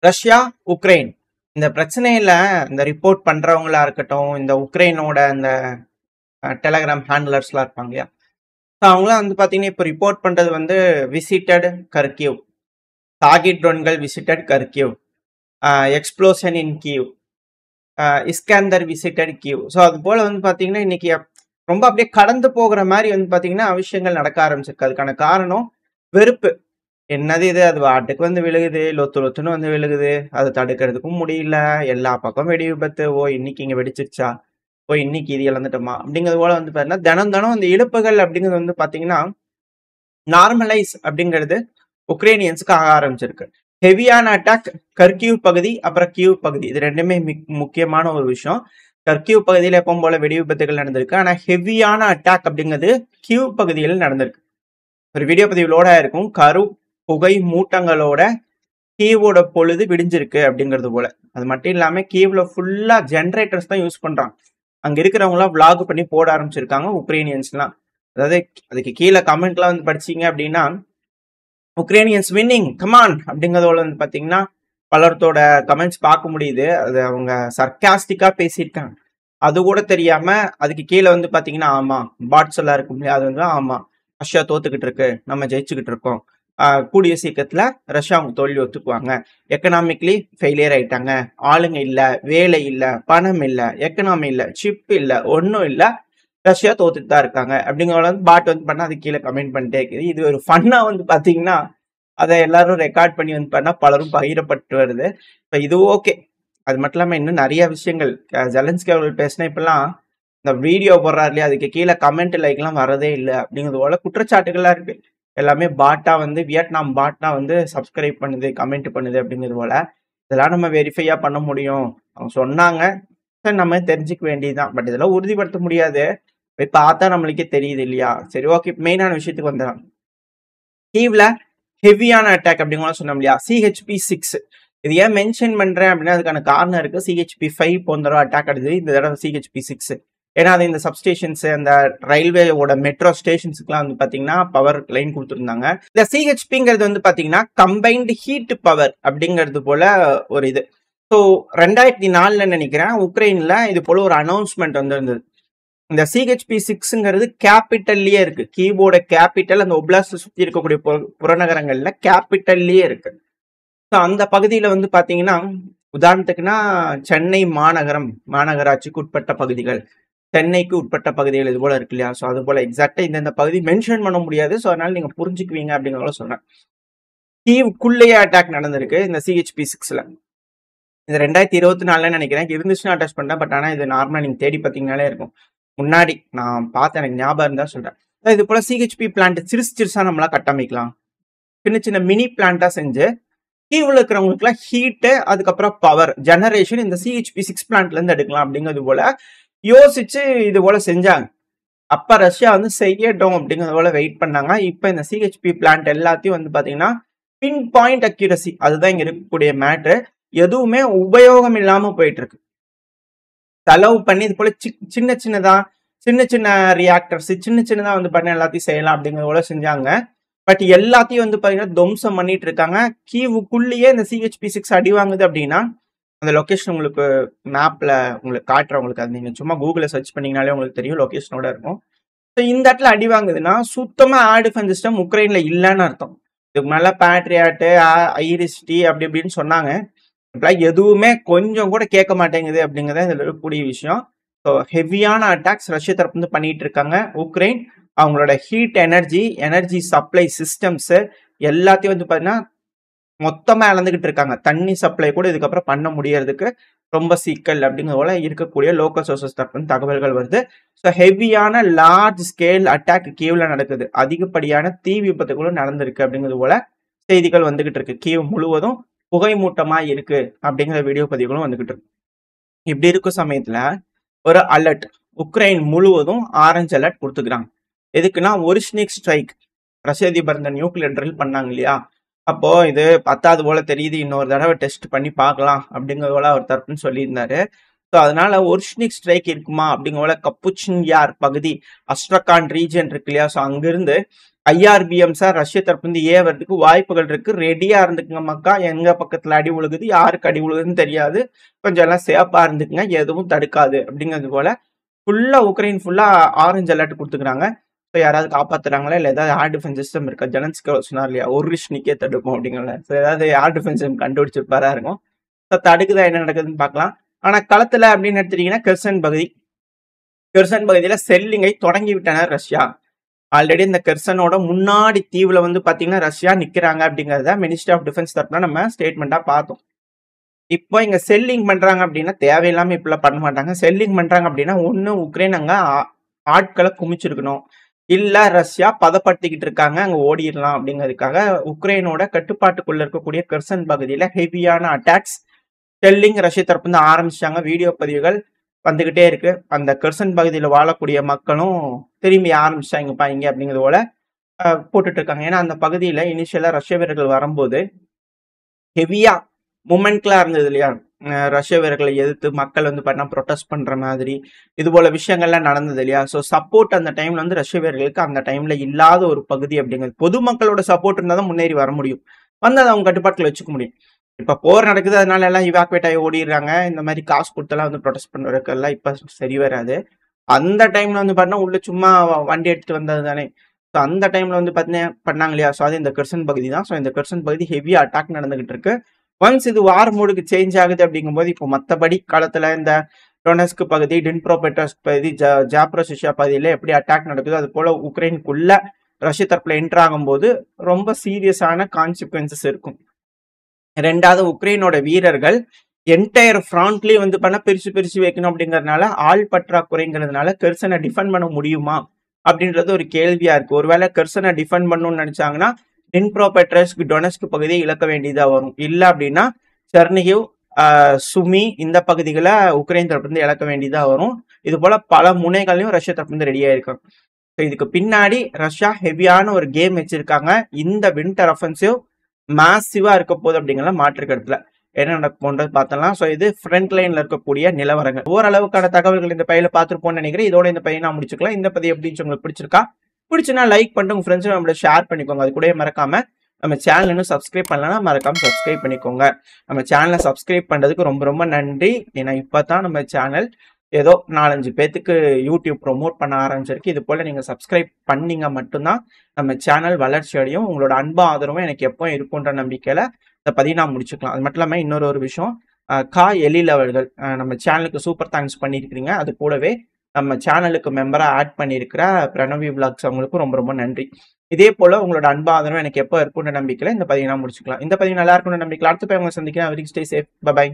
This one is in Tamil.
ரஷ்யா, உக்ரைன் இந்த பிரச்சனையில இந்த ரிப்போர்ட் பண்றவங்களா இருக்கட்டும், இந்த உக்ரைனோட இந்த டெலகிராம் ஹேண்ட்லர்ஸ்லாம் இருப்பாங்க இல்லையா? ஸோ அவங்களாம் வந்து பார்த்தீங்கன்னா, இப்போ ரிப்போர்ட் பண்றது வந்து விசிட்டட் கர்கிவ், டார்கெட் ட்ரோன்கள் visited Kharkiv, explosion in Kyiv, Iskander visited Kyiv. So அது போல வந்து பார்த்தீங்கன்னா, இன்னைக்கு ரொம்ப அப்படியே கடந்து போகிற மாதிரி வந்து பார்த்தீங்கன்னா, விஷயங்கள் நடக்க ஆரம்பிச்சிருக்கு. அதுக்கான காரணம் வெறுப்பு. என்னது இது? அது வாட்டுக்கு வந்து விழுகுது, லொத்து லொத்துன்னு வந்து விழுகுது. அது தடுக்கிறதுக்கும் முடியல. எல்லா பக்கம் வெடி விபத்து. ஓ இன்னைக்கு இங்க வெடிச்சிருச்சா? ஓ இன்னைக்கு இது இழந்துட்டோமா? அப்படிங்கிறது போல வந்து பார்த்தீங்கன்னா, தினம் தினம் அந்த இழப்புகள் அப்படிங்கிறது வந்து பார்த்தீங்கன்னா, நார்மலைஸ் அப்படிங்கிறது உக்ரைனியன்ஸுக்கு ஆக ஆரம்பிச்சிருக்கு. ஹெவியான அட்டாக் கர்கிவ் பகுதி, அப்புறம் கியூ பகுதி. இது ரெண்டுமே முக்கியமான ஒரு விஷயம். கர்கிவ் பகுதியில் எப்பவும் போல வெடி விபத்துகள் நடந்திருக்கு. ஆனா ஹெவியான அட்டாக் அப்படிங்கிறது கியூ பகுதியில் நடந்திருக்கு. ஒரு வீடியோ பதிவு லோட் ஆயிருக்கும். புகை மூட்டங்களோட கீவோட பொழுது விடிஞ்சிருக்கு அப்படிங்கிறது போல. அது மட்டும் இல்லாம கீவ்ல ஃபுல்லா ஜென்ரேட்டர்ஸ் தான் யூஸ் பண்றாங்க. அங்க இருக்கிறவங்களாம் விளாக் பண்ணி போட ஆரம்பிச்சிருக்காங்க உக்ரைனியன்ஸ்லாம். அதாவது அதுக்கு கீழே கமெண்ட்லாம் வந்து படிச்சீங்க அப்படின்னா, உக்ரைனியன்ஸ் வின்னிங் கமான் அப்படிங்கிறதோட வந்து பாத்தீங்கன்னா பலர்த்தோட கமெண்ட்ஸ் பார்க்க முடியுது. அது அவங்க சர்க்காஸ்டிக்கா பேசியிருக்காங்க. அது கூட தெரியாம அதுக்கு கீழே வந்து பாத்தீங்கன்னா, ஆமா பாட்ஸ் எல்லாம் இருக்கும் இல்லையா? அது வந்து ஆமா ரஷ்யா தோத்துக்கிட்டு இருக்கு, நம்ம ஜெயிச்சுக்கிட்டு இருக்கோம், கூடிய சீக்கிரத்துல ரஷ்யா அவங்க தோல்வி ஒத்துக்குவாங்க, எக்கனாமிக்லி ஃபெயிலியர் ஆயிட்டாங்க, ஆளுங்க இல்ல, வேலை இல்ல, பணம் இல்ல, எக்கனாமி இல்ல, சிப் இல்ல, ஒன்னும் இல்ல, ரஷ்யா தோத்துட்டு தான் இருக்காங்க அப்படிங்கிற பாட் வந்து பண்ணா அது கீழே கமெண்ட் பண்ணிட்டே இருக்குது. இது ஒரு ஃபன்னா வந்து பாத்தீங்கன்னா அதை எல்லாரும் ரெக்கார்ட் பண்ணி வந்து பண்ணா பலரும் பகிரப்பட்டு வருது. இப்ப இது ஓகே. அது மட்டும் இல்லாம இன்னும் நிறைய விஷயங்கள் ஜெலன்ஸ்கி அவர்கள் பேசினா இப்பெல்லாம் இந்த வீடியோ போடுறாரு இல்லையா, அதுக்கு கீழே கமெண்ட் லைக் எல்லாம் வரதே இல்லை அப்படிங்கிறது போல குற்றச்சாட்டுகள்லாம் இருக்கு. எல்லாமே பாட்டா வந்து வியட்நாம் பாட்டா வந்து சப்ஸ்கிரைப் பண்ணுது, கமெண்ட் பண்ணுது அப்படிங்கிறது போல. இதெல்லாம் நம்ம வெரிஃபையா பண்ண முடியும். அவங்க சொன்னாங்க, சரி நம்ம தெரிஞ்சுக்க வேண்டியதுதான். பட் இதெல்லாம் உறுதிப்படுத்த முடியாது. போய் பார்த்தா நம்மளுக்கே தெரியுது இல்லையா? சரி ஓகே, மெயினான விஷயத்துக்கு வந்துடலாம். கீவ்ல ஹெவியான அட்டாக் அப்படிங்கிற சொன்னோம் இல்லையா? CHP-6 இது ஏன் மென்ஷன் பண்றேன் அப்படின்னா அதுக்கான காரணம் இருக்கு. CHP-5 போன தடவை அட்டாக் ஆடுது, இந்த தடவை CHP-6. ஏன்னா அது இந்த சப்ஸ்டேஷன்ஸ், அந்த ரயில்வேயோட மெட்ரோ ஸ்டேஷன்ஸுக்குலாம் வந்து பாத்தீங்கன்னா பவர் லைன் கொடுத்துருந்தாங்க. இந்த CHPங்கிறது வந்து பாத்தீங்கன்னா கம்பைன்டு ஹீட் பவர் அப்படிங்கிறது போல ஒரு இது. ஸோ 2004 நினைக்கிறேன் உக்ரைன்ல இது போல ஒரு அனௌன்ஸ்மெண்ட் வந்து இருந்தது. இந்த CHP-6ங்கிறது கேபிட்டல்லயே இருக்கு. கீபோர்ட கேபிட்டல் அந்த ஒப்லாஸ்ட் சுத்தி இருக்கக்கூடிய புறநகரங்கள்ல கேபிட்டல்லயே இருக்கு. ஸோ அந்த பகுதியில வந்து பாத்தீங்கன்னா, உதாரணத்துக்குன்னா சென்னை மாநகராட்சிக்கு உட்பட்ட பகுதிகள், சென்னைக்கு உட்பட்ட பகுதிகள் இது போல இருக்கு இல்லையா? ஸோ அது போல எக்ஸாக்டா இந்த பகுதி மென்ஷன் பண்ண முடியாது. ஸோ அதனால நீங்க புரிஞ்சுக்குவீங்க அப்படிங்கிறத சொல்றேன். கீவுக்குள்ளேயே அட்டாக் நடந்திருக்கு இந்த CHP-6ல. இது 2024 நினைக்கிறேன். இருந்துச்சுன்னா அட்டாச் பண்ணேன். பட் ஆனா இது நார்மலா நீங்க தேடி பார்த்தீங்கன்னாலே இருக்கும். முன்னாடி நான் பார்த்தேன், எனக்கு ஞாபகம் இருந்தா சொல்றேன். இது போல CHP பிளான்ட் சிறுசா நம்மளா கட்டமைக்கலாம். சின்ன சின்ன மினி பிளான்ட்டா செஞ்சு கீவ்ல இருக்கிறவங்களுக்குலாம் ஹீட்டு, அதுக்கப்புறம் பவர் ஜெனரேஷன் இந்த CHP-6 பிளான்ட்ல இருந்து எடுக்கலாம் அப்படிங்கிறது போல யோசிச்சு இது போல செஞ்சாங்க. அப்ப ரஷ்யா வந்து செய்யட்டும் அப்படிங்கிறது போல வெயிட் பண்ணாங்க. இப்ப இந்த CHP பிளான்ட் எல்லாத்தையும் வந்து பாத்தீங்கன்னா பின் பாயிண்ட் அக்யூரசி, அதுதான் இங்க இருக்கக்கூடிய மேட்ரு, எதுவுமே உபயோகம் இல்லாம போயிட்டு இருக்கு. செலவு பண்ணி இது போல சின்ன சின்ன ரியாக்டர்ஸ் சின்ன சின்னதா வந்து பண்ண எல்லாத்தையும் செய்யலாம் அப்படிங்கிறது போல செஞ்சாங்க. பட் எல்லாத்தையும் வந்து பாத்தீங்கன்னா துவம்சம் பண்ணிட்டு இருக்காங்க. கீவுக்குள்ளேயே இந்த CHP-6 அடி வாங்குது அப்படின்னா அந்த லொகேஷன் உங்களுக்கு மேப்ல உங்களுக்கு காட்டுறவங்களுக்கு, அது நீங்க சும்மா கூகுள்ல சர்ச் பண்ணீங்கனாலே உங்களுக்கு தெரியும், லொகேஷனோட இருக்கும். ஸோ இந்த இடத்துல அடி வாங்குதுன்னா சுத்தமா ஏர் டிஃபென்ஸ் சிஸ்டம் உக்ரைன்ல இல்லைன்னு அர்த்தம். இதுக்கு மேல பேட்ரியாட்டு, ஐரிஸ்டி அப்படி இப்படின்னு சொன்னாங்க. இப்பெல்லாம் எதுவுமே கொஞ்சம் கூட கேட்க மாட்டேங்குது அப்படிங்கிறத இதுல இருக்கக்கூடிய விஷயம். ஸோ ஹெவியான அட்டாக்ஸ் ரஷ்யா தரப்பு வந்து பண்ணிட்டு இருக்காங்க. உக்ரைன் அவங்களோட ஹீட் எனர்ஜி சப்ளை சிஸ்டம்ஸ் எல்லாத்தையும் வந்து பாத்தீங்கன்னா மொத்தமா இழந்துகிட்டு இருக்காங்க. தண்ணி சப்ளை கூட இதுக்கப்புறம் பண்ண முடியறதுக்கு ரொம்ப சிக்கல் அப்படிங்கிறது போல இருக்கக்கூடிய லோக்கல் சோர்சஸ் தரப்பு தகவல்கள் வருது. ஸோ ஹெவியான லார்ஜ் ஸ்கேல் அட்டாக் கீவ்ல நடக்குது. அதிகப்படியான தீ விபத்துகளும் நடந்திருக்கு அப்படிங்கிறது போல செய்திகள் வந்துகிட்டு இருக்கு. கீவ் முழுவதும் புகை மூட்டமா இருக்கு அப்படிங்கிற வீடியோ பதிவுகளும் வந்துகிட்டு இருக்கு. இப்படி இருக்கும் சமயத்துல ஒரு அலர்ட் உக்ரைன் முழுவதும் ஆரஞ்சு அலர்ட் கொடுத்துக்கிறாங்க. எதுக்குன்னா ஒரு ஸ்னேக் ஸ்ட்ரைக், ரஷ்ய அதிபர் இந்த நியூக்ளியர் ட்ரில் பண்ணாங்க இல்லையா, அப்போ இது 10வது போல தெரியுது, இன்னொரு தடவை டெஸ்ட் பண்ணி பார்க்கலாம் அப்படிங்கிறது போல அவர் தரப்புன்னு சொல்லியிருந்தாரு. ஸோ அதனால ஒர்ஷ்னிக் ஸ்ட்ரைக் இருக்குமா அப்படிங்கிற கப்புச்சின் யார் பகுதி அஸ்ட்ரகான் ரீஜன் இருக்கு இல்லையா, ஸோ அங்கிருந்து IRBMஸா ரஷ்ய தரப்பு வந்து ஏவறதுக்கு வாய்ப்புகள் இருக்கு. ரெடியா இருந்துக்குங்க மக்கா. எங்க பக்கத்துல அடி உழுகுது, யாருக்கு அடி உழுகுதுன்னு தெரியாது. கொஞ்சம் எல்லாம் சேஃபா இருந்துக்குங்க, எதுவும் தடுக்காது அப்படிங்கிறது போல ஃபுல்லா உக்ரைன் ஃபுல்லா ஆரஞ்சு அலர்ட் கொடுத்துக்கிறாங்க. ஸோ யாராவது காப்பாத்துறாங்களா, இல்லை ஏதாவது ஏர் டிஃபென்ஸ் சிஸ்டம் இருக்கா? ஜெலன்ஸ்கி சொன்னார் இல்லையா, ஒரு ரிஷ்னிக்கே தடுக்கும் அப்படிங்கிற. ஸோ ஏதாவது ஏர் டிஃபென்ஸ் சிஸ்டம் கண்டுபிடிச்சிருப்பாரா இருக்கும். ஸோ தடுக்குதா, என்ன நடக்குதுன்னு பார்க்கலாம். ஆனா களத்துல அப்படின்னு எடுத்துட்டீங்கன்னா கெர்சன் பகுதியில செல்லிங்கை தொடங்கி விட்டனர் ரஷ்யா. ஆல்ரெடி இந்த கெர்சனோட முன்னாடி தீவுல வந்து பாத்தீங்கன்னா ரஷ்யா நிக்கிறாங்க அப்படிங்கறத மினிஸ்ட்ரி ஆஃப் டிஃபென்ஸ் தரப்புல நம்ம ஸ்டேட்மெண்டா பார்த்தோம். இப்போ இங்க செல்லிங் பண்றாங்க அப்படின்னா தேவையில்லாம இப்பெல்லாம் பண்ண மாட்டாங்க. செல்லிங் பண்றாங்க அப்படின்னா ஒண்ணு உக்ரைன் அங்க ஆட்களை குமிச்சிருக்கணும், இல்ல ரஷ்யா பதப்படுத்திக்கிட்டு இருக்காங்க அங்க ஓடிடலாம் அப்படிங்கிறதுக்காக உக்ரைனோட கட்டுப்பாட்டுக்குள்ள இருக்கக்கூடிய கெர்சன் பகுதியில ஹெவியான அட்டாக்ஸ் செல்லிங் ரஷ்ய தரப்பு வந்து ஆரம்பிச்சாங்க. வீடியோ பதிவுகள் வந்துகிட்டே இருக்கு. அந்த கெர்சன் பகுதியில வாழக்கூடிய மக்களும் திரும்பி ஆரம்பிச்சாங்கப்பா இங்க அப்படிங்கிறது போல போட்டுட்டு இருக்காங்க. ஏன்னா அந்த பகுதியில இனிஷியலா ரஷ்ய வீரர்கள் வரும்போது ஹெவியா மூமெண்ட்லாம் இருந்தது இல்லையா, ரஷ்ய வீரர்களை எதிர்த்து மக்கள் வந்து பார்த்தா ப்ரொடெஸ்ட் பண்ற மாதிரி இது போல விஷயங்கள்லாம் நடந்தது இல்லையா. ஸோ சப்போர்ட் அந்த டைம்ல வந்து ரஷ்ய வீரர்களுக்கு அந்த டைம்ல இல்லாத ஒரு பகுதி அப்படிங்கிறது. பொதுமக்களோட சப்போர்ட் இருந்தால் தான் முன்னேறி வர முடியும், வந்து அதை அவங்க கட்டுப்பாட்டில் வச்சுக்க முடியும். இப்ப போர் நடக்குது, அதனால எல்லாம் இவாக்குவேட் ஆகி ஓடிடுறாங்க. இந்த மாதிரி காசு கொடுத்தெல்லாம் வந்து ப்ரொடெஸ்ட் பண்றதுக்கெல்லாம் இப்ப சரி வராது. அந்த டைம்ல வந்து பாத்தீங்கன்னா உள்ள சும்மா வண்டி எடுத்துட்டு வந்தது தானே. ஸோ அந்த டைம்ல வந்து பாத்தீங்கன்னா பண்ணாங்க இல்லையா. ஸோ அது இந்த கெர்சன் பகுதி தான். ஸோ இந்த கெர்சன் பகுதி ஹெவி அட்டாக் நடந்துகிட்டு இருக்கு. ஒன்ஸ் இது வார் மோடுக்கு சேஞ்ச் ஆகுது அப்படிங்கும்போது இப்போ மற்றபடி காலத்துல இந்த டொனஸ்க் பகுதி, டின்ப்ரோபெட்ரோவ்ஸ்க் பகுதி, ஜாப்ரோசியா பகுதியில எப்படி அட்டாக் நடக்குது, அது போல உக்ரைனுக்குள்ள ரஷ்ய தரப்புல என்டர் ஆகும்போது ரொம்ப சீரியஸான கான்சிக்வன்சஸ் இருக்கும். ரெண்டாவது உக்ரைனோட வீரர்கள் என்டையர் ஃப்ராண்ட்லயே வந்து பண்ண பிரிச்சு வைக்கணும் அப்படிங்கறதுனால ஆள் பற்றாக்குறைங்கிறதுனால கெர்சனை டிஃபெண்ட் பண்ண முடியுமா அப்படின்றது ஒரு கேள்வியா இருக்கு. ஒருவேளை கெர்சனை டிஃபெண்ட் பண்ணணும்னு நினைச்சாங்கன்னா டின்ப்ரோபெட்ரோவ்ஸ்க், டொனஸ்க் பகுதியை இழக்க வேண்டியதா வரும். இல்ல அப்படின்னா செர்னிகிவ், சுமி இந்த பகுதிகளை உக்ரைன் தரப்பு வந்து இழக்க வேண்டியதா வரும். இது போல பல முனைகளையும் ரஷ்ய தரப்பு வந்து ரெடியா இருக்காங்க. இதுக்கு பின்னாடி ரஷ்யா ஹெவியான ஒரு கேம் வச்சிருக்காங்க. இந்த வின்டர் அஃபென்சிவ் மேசிவா இருக்க போகுது அப்படிங்கிற மாற்றுக்கிறதுல என்ன நடக்க போன்றது பார்த்தலாம். ஸோ இது ஃப்ரண்ட் லைன்ல இருக்கக்கூடிய நிலவரங்கள். ஓரளவுக்கான தகவல்கள் இந்த பையில பார்த்துருப்போம்னு நினைக்கிறேன். இதோட இந்த பையனை நான் முடிச்சுக்கலாம். இந்த பதிவு எப்படி உங்களுக்கு பிடிச்சிருக்கா? பிடிச்சுன்னா லைக் பண்ணிட்டு உங்க ஃப்ரெண்ட்ஸ் நம்மள ஷேர் பண்ணிக்கோங்க. அது கூட மறக்காம நம்ம சேனல் இன்னும் சப்ஸ்கிரைப் பண்ணலன்னா மறக்காம சப்ஸ்கிரைப் பண்ணிக்கோங்க. நம்ம சேனலை சப்ஸ்கிரைப் பண்றதுக்கு ரொம்ப ரொம்ப நன்றி. ஏன்னா இப்பதான் நம்ம சேனல் ஏதோ 4-5 பேத்துக்கு யூடியூப் ப்ரொமோட் பண்ண ஆரம்பிச்சிருக்கு. இது போல நீங்க சப்ஸ்கிரைப் பண்ணீங்க மட்டும்தான் நம்ம சேனல் வளர்ச்சி அடையும். உங்களோட அன்பு ஆதரவும் எனக்கு எப்போ இருக்குன்ற நம்பிக்கையில இந்த பதிவு நான் முடிச்சுக்கலாம். அது மட்டும் இல்லாம இன்னொரு விஷயம், எழில் அவர்கள் நம்ம சேனலுக்கு சூப்பர் தேங்க்ஸ் பண்ணியிருக்கிறீங்க. அது கூடவே நம்ம சேனலுக்கு மெம்பரா ஆட் பண்ணியிருக்கிற பிரணவி விளாக்ஸ் அவங்களுக்கும் ரொம்ப ரொம்ப நன்றி. இதே போல உங்களோட அன்பு ஆதரவும் எனக்கு எப்போ இருக்குன்ற நம்பிக்கையில இந்த பதிவு நான் முடிச்சுக்கலாம். இந்த பதிவு நல்லா இருக்கும்னு நம்பிக்கையில் அடுத்த போய் உங்களை சந்திக்கிறேன். Stay safe. பை.